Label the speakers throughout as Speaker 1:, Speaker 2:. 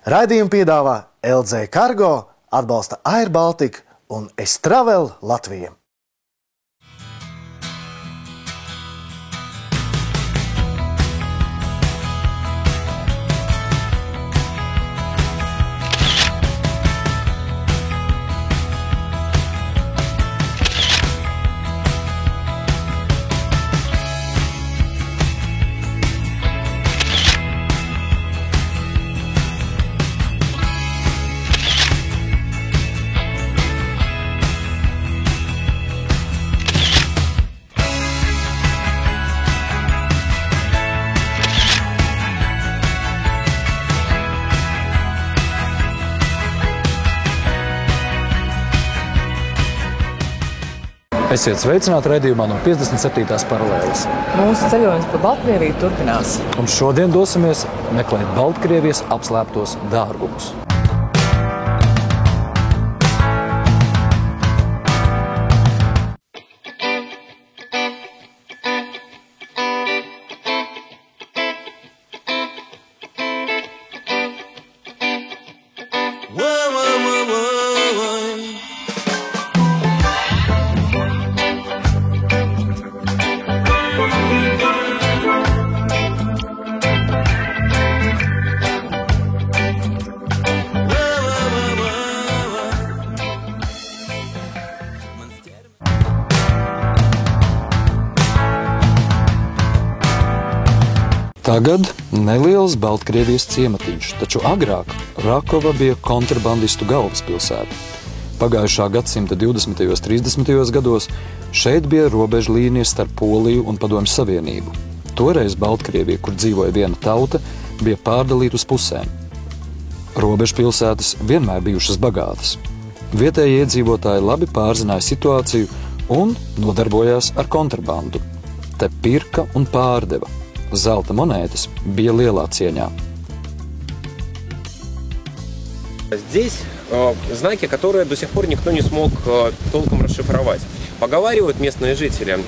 Speaker 1: Raidījumu piedāvā LZ Cargo, atbalsta Air Baltica un Estravel Latvija.
Speaker 2: Esiet sveicināti raidījumā no 57. paralēles.
Speaker 3: Mūsu ceļojums pa Baltkrieviju turpinās.
Speaker 2: Un šodien dosimies meklēt Baltkrievijas apslēptos dārgumus. Tagad neliels Baltkrievijas ciematiņš, taču agrāk Rakova bija kontrabandistu galvaspilsēta. Pagājušā gadsimta 20. un 30. gados šeit bija robeža līnijas starp Poliju un Padomju Savienību. Toreiz Baltkrievija, kur dzīvoja viena tauta, bija pārdalīta uz pusēm. Robežpilsētas vienmēr bijušas bagātas. Vietējie iedzīvotāji labi pārzināja situāciju un nodarbojās ar kontrabandu. Te pirka un pārdeva. Zelta monētas bija lielā cieņā.
Speaker 4: Здесь знаки, которые до сих пор никто не смог толком расшифровать. Поговаривают местные жители,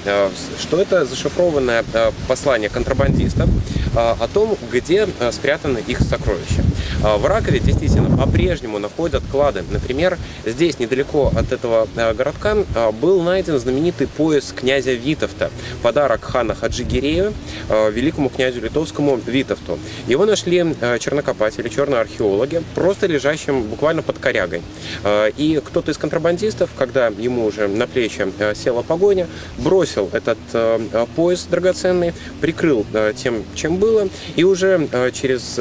Speaker 4: что это зашифрованное послание контрабандистов о том, где спрятаны их сокровища. В Ракове действительно по-прежнему находят клады. Например, здесь, недалеко от этого городка, был найден знаменитый пояс князя Витовта, подарок хана Хаджигерея великому князю литовскому Витовту. Его нашли чернокопатели, черные археологи, просто лежащим буквально под корягой. И кто-то из контрабандистов, когда ему уже на плечи села погоня, бросил этот пояс драгоценный, прикрыл тем, чем было, и уже через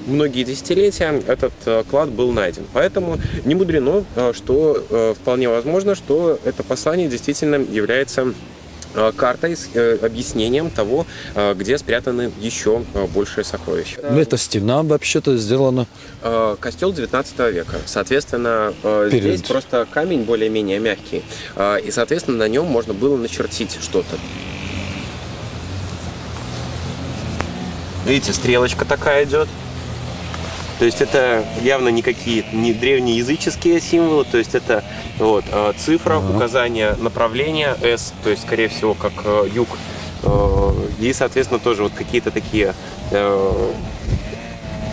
Speaker 4: многие десятилетия этот клад был найден. Поэтому не мудрено, что вполне возможно, что это послание действительно является картой с объяснением того, где спрятаны еще большие сокровища.
Speaker 2: Эта стена вообще-то сделана...
Speaker 4: Костел 19 века. Соответственно, здесь просто камень более-менее мягкий. И, соответственно, на нем можно было начертить что-то. Видите, стрелочка такая идет. То есть это явно никакие не древнеязыческие символы, то есть это вот, цифра, указание направления S, то есть, скорее всего, как юг. И, соответственно, тоже вот какие-то такие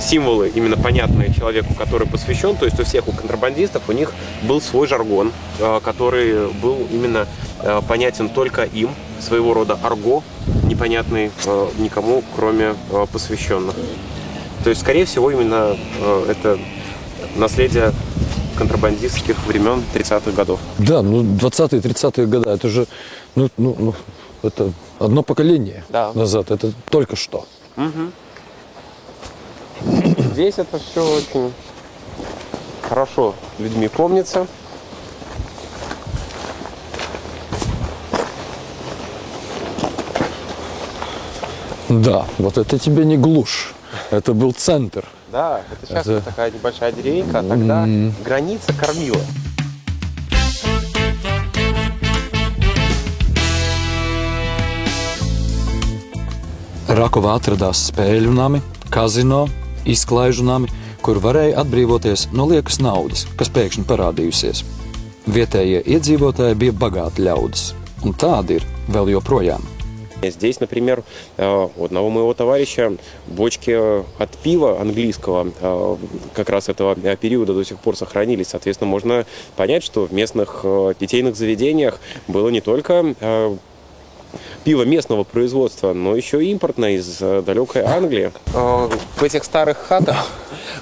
Speaker 4: символы, именно понятные человеку, который посвящен. То есть у всех у контрабандистов у них был свой жаргон, который был именно понятен только им, своего рода арго, непонятный никому, кроме посвященных. То есть, скорее всего, именно это наследие контрабандистских времен 30-х годов.
Speaker 2: Да, ну 20-е, 30-е годы, это же это одно поколение назад, это только что.
Speaker 4: Угу. Здесь это все очень хорошо людьми помнится.
Speaker 2: Да, вот это тебе не глушь. Это был центр.
Speaker 4: Да, это сейчас вот такая небольшая деревенька, а тогда граница кормила.
Speaker 2: Rakovā atradās spēļu nami, kazino, izklaižu nami, kur varēja atbrīvoties no liekas naudas, kas pēkšņi parādījusies. Vietējie iedzīvotāji bija bagāti ļaudis, un tādi ir vēl joprojām.
Speaker 4: Здесь, например, у одного моего товарища бочки от пива английского как раз этого периода до сих пор сохранились. Соответственно, можно понять, что в местных питейных заведениях было не только пиво местного производства, но еще и импортное из далекой Англии. В этих старых хатах,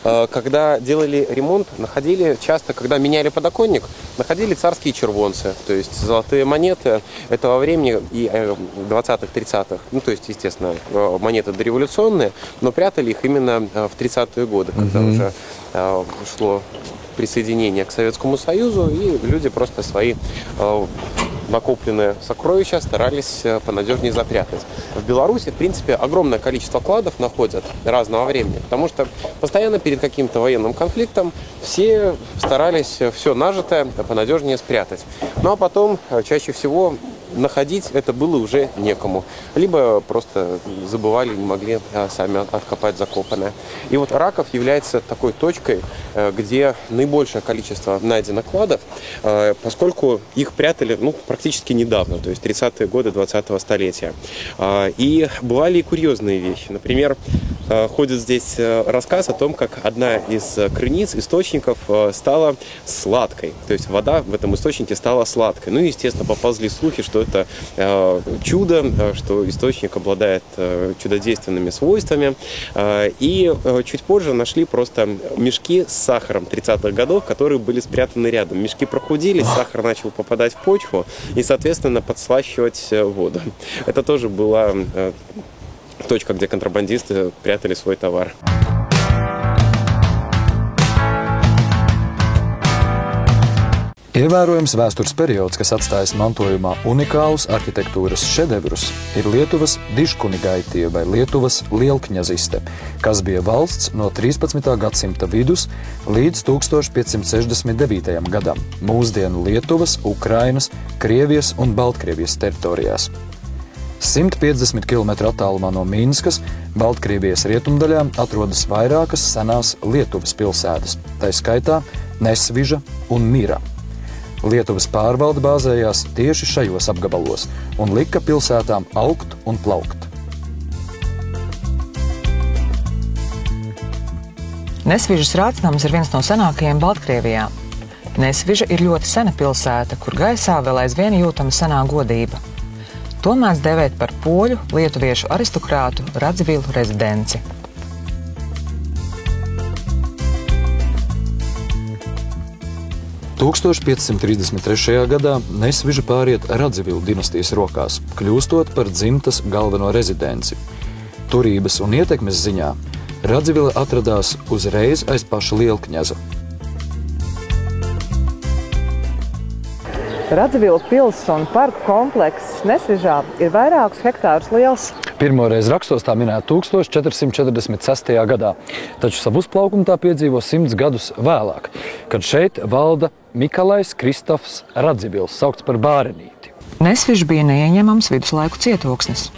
Speaker 4: когда делали ремонт, находили часто, когда меняли подоконник, находили царские червонцы, то есть золотые монеты этого времени и 20-х, 30-х. Ну, то есть, естественно, монеты дореволюционные, но прятали их именно в 30-е годы, когда уже шло присоединение к Советскому Союзу, и люди просто свои накопленные сокровища старались понадежнее запрятать. В Беларуси, в принципе, огромное количество кладов находят разного времени, потому что постоянно перед каким-то военным конфликтом все старались все нажитое понадежнее спрятать. Ну а потом чаще всего находить это было уже некому. Либо просто забывали, не могли сами откопать закопанное. И вот Раков является такой точкой, где наибольшее количество найденных кладов, поскольку их прятали практически недавно, то есть 30-е годы 20-го столетия. И бывали и курьезные вещи. Например, ходит здесь рассказ о том, как одна из крыниц, источников, стала сладкой. То есть вода в этом источнике стала сладкой. Ну и, естественно, поползли слухи, что это чудо, что источник обладает чудодейственными свойствами. И чуть позже нашли просто мешки с сахаром 30-х годов, которые были спрятаны рядом. Мешки прохудились, сахар начал попадать в почву и, соответственно, подслащивать воду. Это тоже была точка, где контрабандисты прятали свой товар.
Speaker 2: Ievērojams vēstures periods, kas atstājis mantojumā unikālus arhitektūras šedevrus, ir Lietuvas dižkunigaitie vai Lietuvas lielkņaziste, kas bija valsts no 13. gadsimta vidus līdz 1569. gadam mūsdienu Lietuvas, Ukrainas, Krievijas un Baltkrievijas teritorijās. 150 km attālumā no Minskas, Baltkrievijas rietumdaļā, atrodas vairākas senās Lietuvas pilsētas, tai skaitā Nesviža un Mira. Lietuvas pārvalde bāzējās tieši šajos apgabalos un lika pilsētām augt un plaukt.
Speaker 3: Nesvižas rātsnams ir viens no senākajiem Baltkrievijā. Nesviža ir ļoti sena pilsēta, kur gaisā vēl aizvien jūtama senā godība. To mēdz dēvēt par poļu, lietuviešu aristokrātu Radzivilu rezidenci.
Speaker 2: – 1533. gadā Nesviža pāriet Radzivilu dinastijas rokās, kļūstot par dzimtas galveno rezidenci. Turības un ietekmes ziņā Radzivila atradās uzreiz aiz paša lielkņaza.
Speaker 3: Radzivila pils un parku komplekss Nesvižā ir vairākus hektārus liels.
Speaker 2: Pirmoreiz rakstos tā minēta 1446. gadā, taču savu uzplaukumu tā piedzīvo 100 gadus vēlāk, kad šeit valda Mikalais Kristofs Radzivils, saukts par Bārenīti.
Speaker 3: Nesviža bija neieņemams viduslaiku cietoksnis.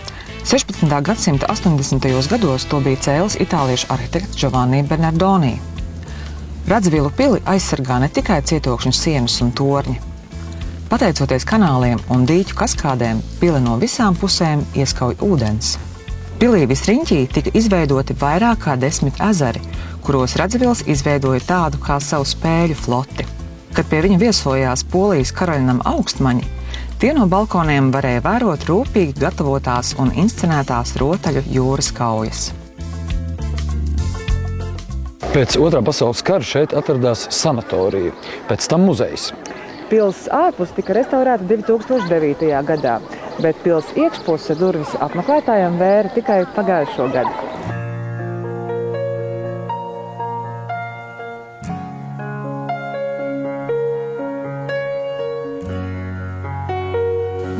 Speaker 3: 16. gadsimta 80. gados to bija cēlis itāliešu arhitekts Giovanni Bernardoni. Radzivilu pili aizsargā ne tikai cietokšņu sienas un torņi. Pateicoties kanāliem un dīķu kaskādēm, pile no visām pusēm ieskauj ūdens. Pilī visriņķī tika izveidoti vairāk kā 10 ezeri, kuros Radzivils izveidoja tādu kā savu spēļu floti. Kad pie viņa viesojās Polijas karaļnama augstmaņi, tie no balkoniem varēja vērot rūpīgi gatavotās un inscenētās rotaļu jūras kaujas.
Speaker 2: Pēc Otrā pasaules kara šeit atradās sanatorija, pēc tam muzejs.
Speaker 3: Pils ārpus tika restaurēta 2009. gadā, bet pils iekšpuse durvis apmeklētājiem vēra tikai pagājušo gadu.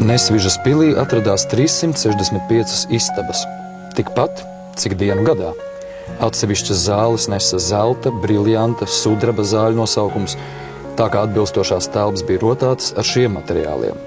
Speaker 2: Nesvižas pilī atradās 365 istabas, tikpat, cik dienu gadā. Atsevišķas zāles nesa zelta, briljanta, sudraba zāļu nosaukums, tā kā atbilstošās telpas bija rotātas ar šiem materiāliem.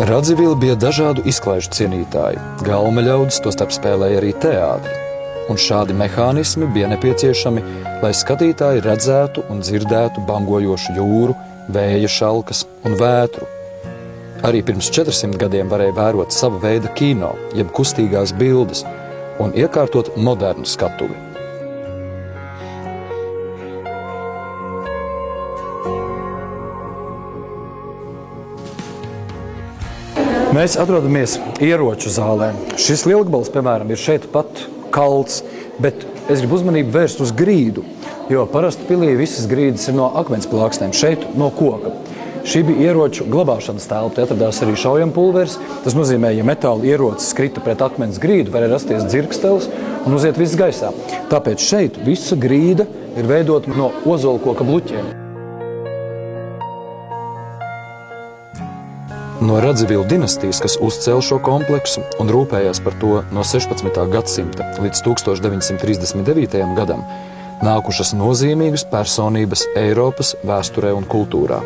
Speaker 2: Radzivili bija dažādu izklaižu cienītāji. Galma ļaudis tostarp spēlēja arī teātri. Un šādi mehānismi bija nepieciešami, lai skatītāji redzētu un dzirdētu bangojošu jūru, vēja šalkas un vētru. Arī pirms 400 gadiem varēja vērot sava veida kino, jeb kustīgās bildes, un iekārtot modernu skatuvi.
Speaker 1: Mēs atrodamies ieroču zālē. Šis lielgabals, piemēram, ir šeit pat kalts, bet es gribu uzmanību vērst uz grīdu, jo parasti pilī visas grīdas ir no akmens plāksnēm, šeit no koka. Šī bija ieroču glabāšanas telpa, te atradās arī šaujampuldveris. Tas nozīmē, ja metāla ierocis krita pret akmens grīdu, varēja rasties dzirkstelis un uziet viss gaisā. Tāpēc šeit visa grīda ir veidota no ozolkoka bluķiem.
Speaker 2: No Radzivilu dinastijas, kas uzcēla šo kompleksu un rūpējās par to no 16. gadsimta līdz 1939. gadam, nākušas nozīmīgas personības Eiropas vēsturē un kultūrā.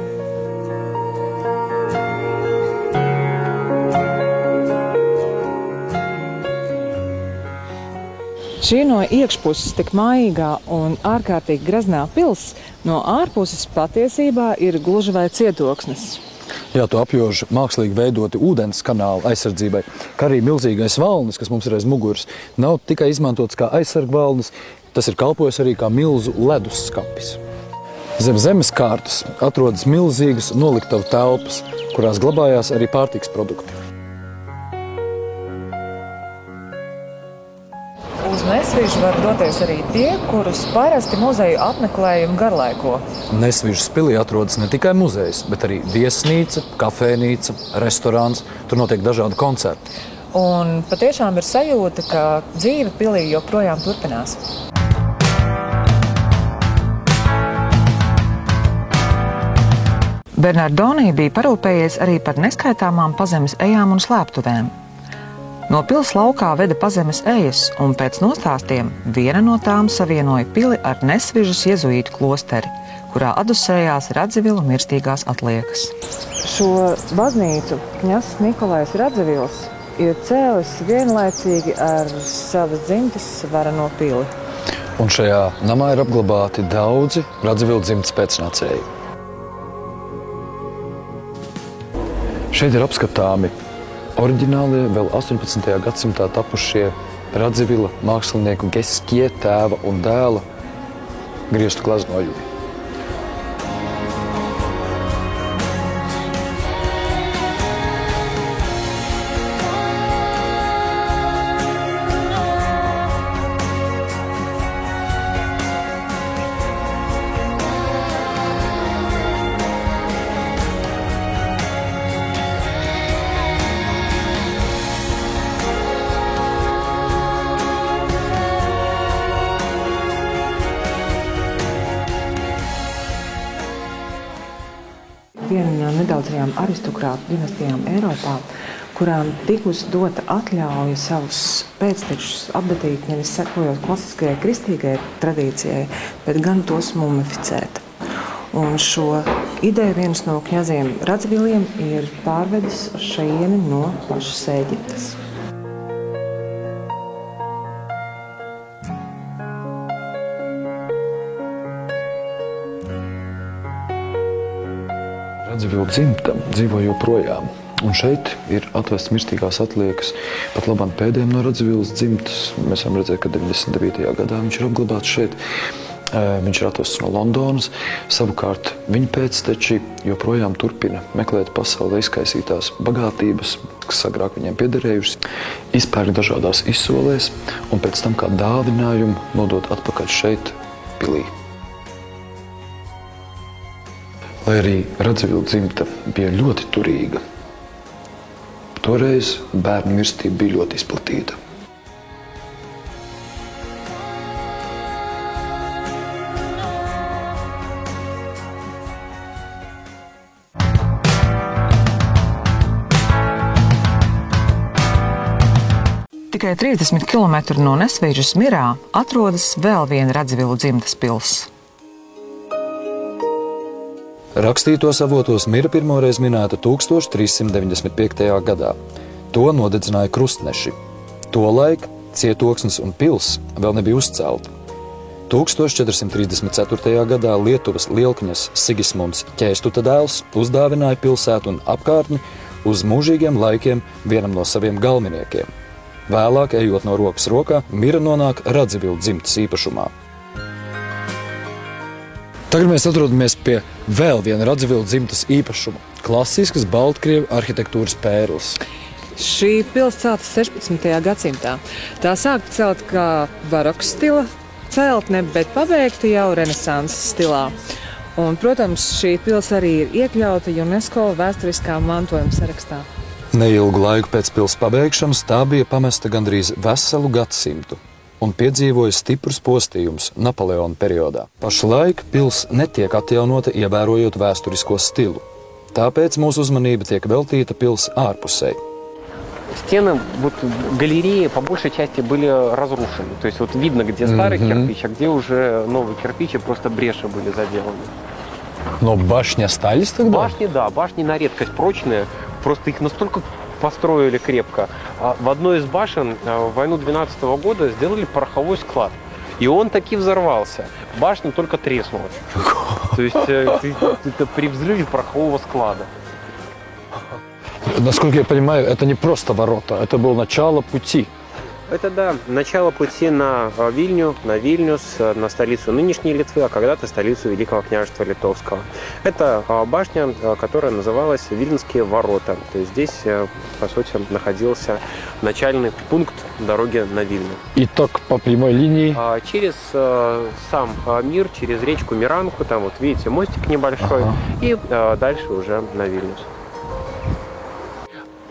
Speaker 3: Šī no iekšpuses tik maigā un ārkārtīgi graznā pils, no ārpuses patiesībā ir gluži vai cietoksnis.
Speaker 1: Jā, to apjož mākslīgi veidoti ūdens kanāli aizsardzībai, kā arī milzīgais valnis, kas mums ir aiz muguras, nav tikai izmantots kā aizsargvalnis, tas ir kalpojis arī kā milzu ledusskapis. Zem zemes kārtas atrodas milzīgas noliktavu telpas, kurās glabājās arī pārtiks produkti.
Speaker 3: Uz Nesvižu var doties arī tie, kurus parasti muzeju apmeklējumu garlaiko.
Speaker 1: Nesvižas pilī atrodas ne tikai muzejs, bet arī viesnīca, kafēnīca, restorāns, tur notiek dažādi koncerti.
Speaker 3: Un patiešām ir sajūta, ka dzīve pilī joprojām turpinās. Bernardoni bija parūpējies arī par neskaitāmām pazemes ejām un slēptuvēm. No pils laukā veda pazemes ejas, un pēc nostāstiem viena no tām savienoja pili ar Nesvižas jezuītu klosteri, kurā adusējās Radzivilu mirstīgās atliekas. Šo baznīcu kņazs Nikolais Radzivils ir cēlis vienlaicīgi ar savas dzimtes varano pili.
Speaker 2: Un šajā namā ir apglabāti daudzi Radzivilu dzimtes pēcnācēji. Šeit ir apskatāmi oriģinālie, vēl 18. gadsimtā tapušie Radzivila mākslinieku Geskie tēva un dēla griestu glaznojumi.
Speaker 3: Viena no nedaudzajām aristokrātu dinastijām Eiropā, kurām tikusi dota atļauja savus pēctečus apdatīt, nevis sekojot klasiskajai kristīgai tradīcijai, bet gan tos mumificēt. Un šo ideju viens no kņaziem Radziviliem ir pārvedis uz šajieni no pašas Ēģiptes.
Speaker 2: Radzivilu dzimta dzīvo joprojām, un šeit ir atvestas mirstīgās atliekas. Pat labāk pēdējiem no Radzivilas dzimtas mēs varam redzēt, ka 99. gadā viņš ir apglabāts šeit. Viņš ir atvests no Londonas. Savukārt viņa pēcteči joprojām turpina meklēt pasaulē izkaisītās bagātības, kas agrāk viņiem piederējušas, izpērk dažādās izsolēs un pēc tam kā dāvinājumu nodot atpakaļ šeit pilī. Lai arī Radzivilu dzimta bija ļoti turīga, toreiz bērnu mirstība bija ļoti izplatīta.
Speaker 3: Tikai 30 km no Nesvižas Mirā atrodas vēl viena Radzivilu dzimtas pils.
Speaker 2: Rakstītos avotos mira pirmoreiz minēta 1395. gadā. To nodedzināja krustneši. Tolaik cietoksnis un pils vēl nebija uzcelta. 1434. gadā Lietuvas lielkņas Sigismunds Ķēstuta dēls uzdāvināja pilsētu un apkārtni uz mūžīgiem laikiem vienam no saviem galveniekiem. Vēlāk, ejot no rokas rokā, mira nonāk Radzivilu dzimtas īpašumā.
Speaker 1: Tagad mēs atrodamies pie vēl viena Radzivilu dzimtas īpašuma – klasiskas Baltkrievu arhitektūras pērles.
Speaker 3: Šī pils celta 16. gadsimtā. Tā sākta celt kā baroks stila celtne, bet pabeigta jau renesanses stilā. Un, protams, šī pils arī ir iekļauta UNESCO vēsturiskā mantojuma sarakstā.
Speaker 2: Neilgu laiku pēc pils pabeigšanas tā bija pamesta gandrīz veselu gadsimtu un piedzīvoja stiprus postījumus Napoleona periodā. Pašlaik pils netiek atjaunota, ievērojot vēsturisko stilu. Tāpēc mūsu uzmanība tiek veltīta pils ārpusē.
Speaker 4: Стены, вот галереи по большей части были разрушены. То есть вот видно, где старый кирпич, а где уже новый кирпич, и просто бреши были заделаны.
Speaker 1: Но башни остались тогда?
Speaker 4: Башни, да, башни на редкость прочные. Просто их настолько построили крепко. В одной из башен в войну 12 года сделали пороховой склад. И он таки взорвался. Башня только треснула. То есть это при взрыве порохового склада.
Speaker 1: Насколько я понимаю, это не просто ворота, это было начало пути.
Speaker 4: Это, да, начало пути на Вильню, на Вильнюс, на столицу нынешней Литвы, а когда-то столицу Великого княжества Литовского. Это башня, которая называлась Вильнские ворота. То есть здесь, по сути, находился начальный пункт дороги на Вильню.
Speaker 1: И так по прямой линии?
Speaker 4: Через сам Мир, через речку Миранку, там вот видите мостик небольшой, и дальше уже на Вильнюс.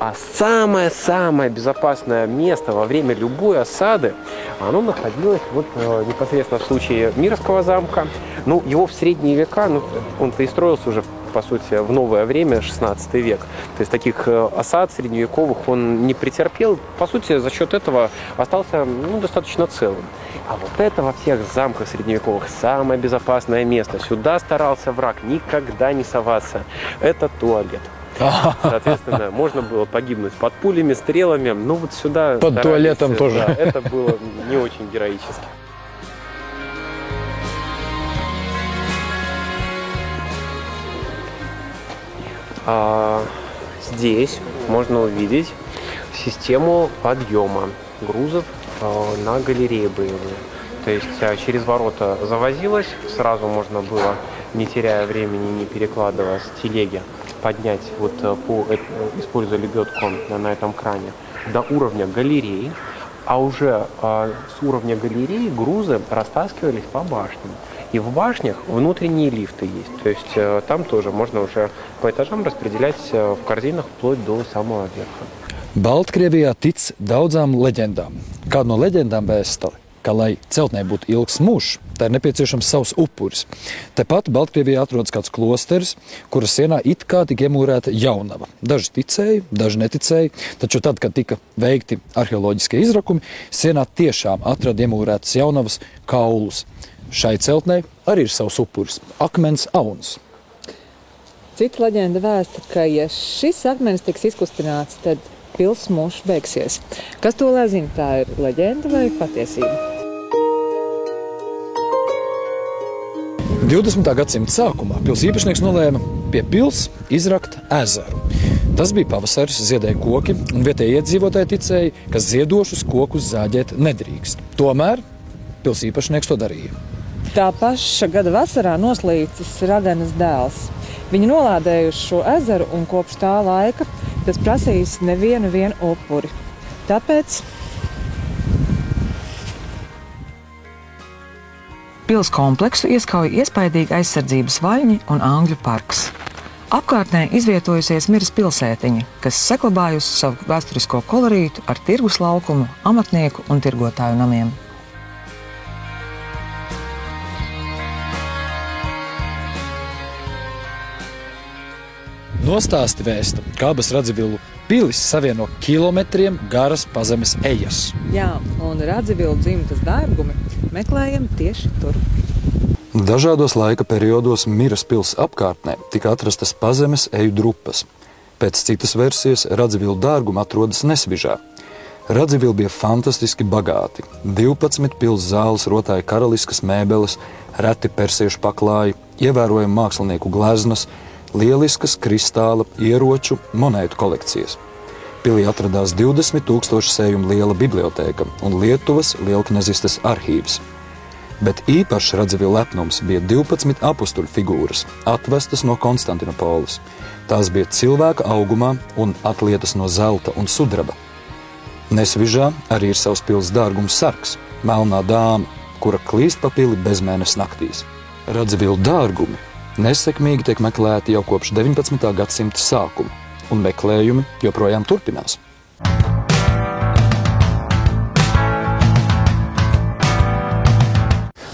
Speaker 4: А самое-самое безопасное место во время любой осады, оно находилось вот непосредственно в случае Мирского замка. Ну, его в средние века, он-то и строился уже, по сути, в новое время, 16 век. То есть таких осад средневековых он не претерпел. По сути, за счет этого остался достаточно целым. А вот это во всех замках средневековых самое безопасное место. Сюда старался враг никогда не соваться. Это туалет. Соответственно, можно было погибнуть под пулями, стрелами. Ну вот сюда...
Speaker 1: Под туалетом тоже.
Speaker 4: Да, это было не очень героически. Здесь можно увидеть систему подъема грузов на галереи боевые. То есть через ворота завозилось, сразу можно было, не теряя времени, не перекладывая с телеги, поднять, используя лебедку на этом кране, до уровня галереи, а уже с уровня галереи грузы растаскивались по башням. И в башнях внутренние лифты есть, то есть там тоже можно уже по этажам распределять в корзинах вплоть до самого верха.
Speaker 1: Baltkrievijā tic daudzām leģendām. Kāda no leģendām vēsta, ka, lai celtnē būtu ilgs mūžs, tā ir nepieciešams savs upuris. Tepat Baltkrievijā atrodas kāds klosteris, kuras sienā it kā tika iemūrēta jaunava. Daži ticēja, daži neticēja, taču tad, kad tika veikti arheoloģiskie izrakumi, sienā tiešām atrada iemūrētas jaunavas kaulus. Šai celtnē arī ir savs upuris – akmens auns.
Speaker 3: Cita leģenda vēsta, ka ja šis akmens tiks izkustināts, tad pils mūžs beigsies. Kas to lai zina, tā ir leģenda vai patiesība?
Speaker 1: 20. gadsimta sākumā pils īpašnieks nolēma pie pils izrakt ezeru. Tas bija pavasaris, ziedēja koki, un vietēji iedzīvotāji ticēja, ka ziedošus kokus zāģēt nedrīkst. Tomēr pils īpašnieks to darīja.
Speaker 3: Tā paša gada vasarā noslīcis Raganas dēls. Viņi nolādējuši šo ezeru un kopš tā laika tas prasījis nevienu upuri. Tāpēc pils kompleksu ieskauj iespaidīgi aizsardzības vaļņi un Angļu parks. Apkārtnē izvietojusies Miras pilsētiņa, kas saglabājusi savu vēsturisko kolorītu ar tirgus laukumu, amatnieku un tirgotāju namiem.
Speaker 1: Nostāsti vēsta, ka abas Radzivilu pilis savieno kilometriem garas pazemes ejas.
Speaker 3: Jā, un Radzivilu dzimtas dārgumi meklējam tieši tur.
Speaker 2: Dažādos laika periodos Miras pils apkārtnē tika atrastas pazemes eju drupas. Pēc citas versijas Radzivila dārguma atrodas Nesvižā. Radzivili bija fantastiski bagāti. 12 pils zāles rotāja karaliskas mēbeles, reti persiešu paklāji, ievērojami mākslinieku gleznas, lieliskas kristāla, ieroču, monētu kolekcijas. Pilī atradās 20 000 sējumu liela bibliotēka un Lietuvas lielknezistes arhīvs. Bet īpašs Radzivila lepnums bija 12 apustuļu figūras, atvestas no Konstantinopolis. Tās bija cilvēka augumā un atlietas no zelta un sudraba. Nesvižā arī ir savs pils dārgums sargs, melnā dāma, kura klīst pa pili bezmēnes naktīs. Radzivila dārgumi nesekmīgi tiek meklēti jau kopš 19. gadsimta sākuma, un meklējumi joprojām turpinās.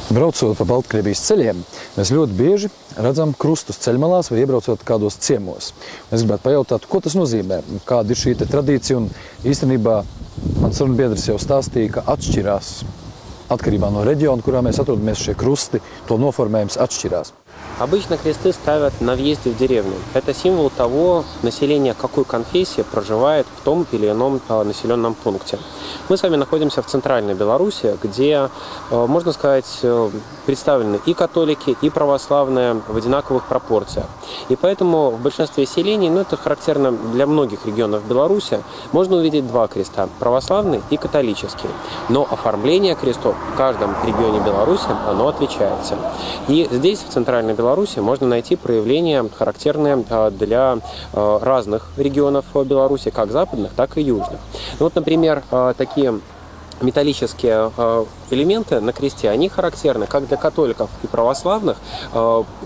Speaker 1: Braucot pa Baltkrievijas ceļiem, mēs ļoti bieži redzam krustus ceļmalās vai iebraucot kādos ciemos. Es gribētu pajautāt, ko tas nozīmē, kāda ir šī tradīcija, un īstenībā mans sarunbiedrs jau stāstīja, ka atšķirās atkarībā no reģiona, kurā mēs atrodamies, šie krusti, to noformējums atšķirās.
Speaker 4: Обычно кресты ставят на въезде в деревню. Это символ того населения, какой конфессии проживает в том или ином населенном пункте. Мы с вами находимся в центральной Беларуси, где, можно сказать, представлены и католики, и православные в одинаковых пропорциях. И поэтому в большинстве селений, это характерно для многих регионов Беларуси, можно увидеть два креста – православный и католический. Но оформление крестов в каждом регионе Беларуси, оно отличается. И здесь, в центральной Беларуси, можно найти проявления, характерные для разных регионов Беларуси, как западных, так и южных. Например, такие металлические элементы на кресте, они характерны как для католиков и православных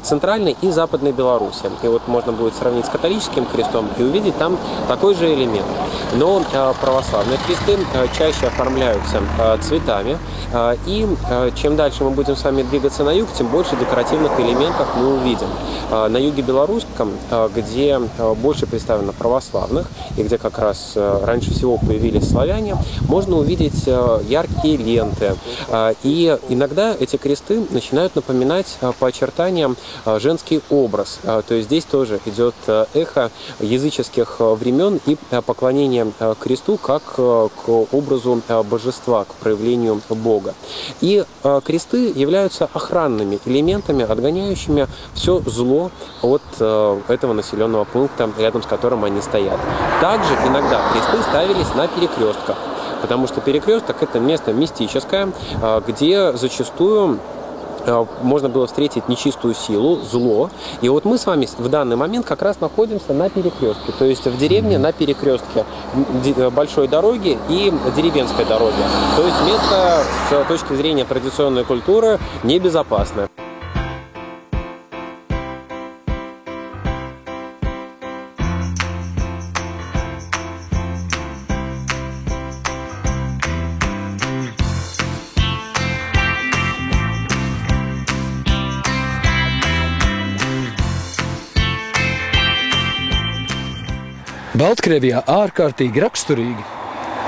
Speaker 4: центральной и западной Беларуси. И можно будет сравнить с католическим крестом и увидеть там такой же элемент. Но православные кресты чаще оформляются цветами. И чем дальше мы будем с вами двигаться на юг, тем больше декоративных элементов мы увидим. На юге белорусском, где больше представлено православных, и где как раз раньше всего появились славяне, можно увидеть яркие ленты. И иногда эти кресты начинают напоминать по очертаниям женский образ. То есть здесь тоже идет эхо языческих времен и поклонение кресту как к образу божества, к проявлению Бога. И кресты являются охранными элементами, отгоняющими все зло от этого населенного пункта, рядом с которым они стоят. Также иногда кресты ставились на перекрестках, потому что перекресток – это место мистическое, где зачастую можно было встретить нечистую силу, зло. И мы с вами в данный момент как раз находимся на перекрестке. То есть в деревне на перекрестке большой дороги и деревенской дороги. То есть место с точки зрения традиционной культуры небезопасное.
Speaker 1: Baltkrievijā ārkārtīgi raksturīgi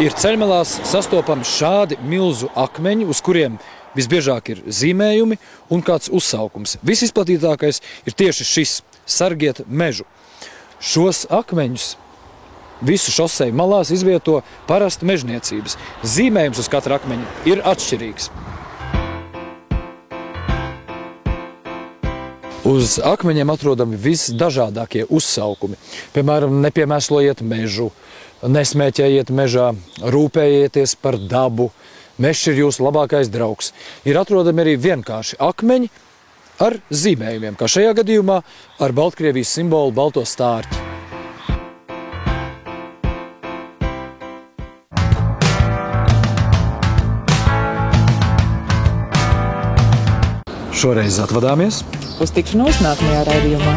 Speaker 1: ir ceļmalās sastopami šādi milzu akmeņi, uz kuriem visbiežāk ir zīmējumi un kāds uzsaukums. Visizplatītākais ir tieši šis – sargiet mežu. Šos akmeņus visu šoseju malās izvieto parasti mežniecības. Zīmējums uz katra akmeņa ir atšķirīgs. Uz akmeņiem atrodami visdažādākie uzsaukumi. Piemēram, nepiemēslojiet mežu, nesmēķējiet mežā, rūpējieties par dabu, mežs ir jūsu labākais draugs. Ir atrodami arī vienkārši akmeņi ar zīmējumiem, kā šajā gadījumā ar Baltkrievijas simbolu balto stārķi. Šoreiz atvadāmies.
Speaker 3: Uz tikšanos nākamajā raidījumā.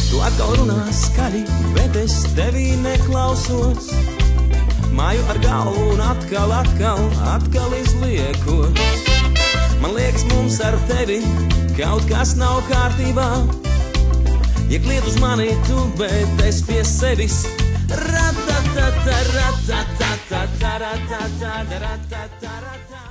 Speaker 5: Tu atkal runā skaļi, bet es tevī neklausos. Māju ar galvu un atkal izliekos. Man liekas, mums ar tevi kaut kas nav kārtībā. Iekliet uz mani tu, bet es pie sevis. Ratatata, ratatata, ratatata, ratatata.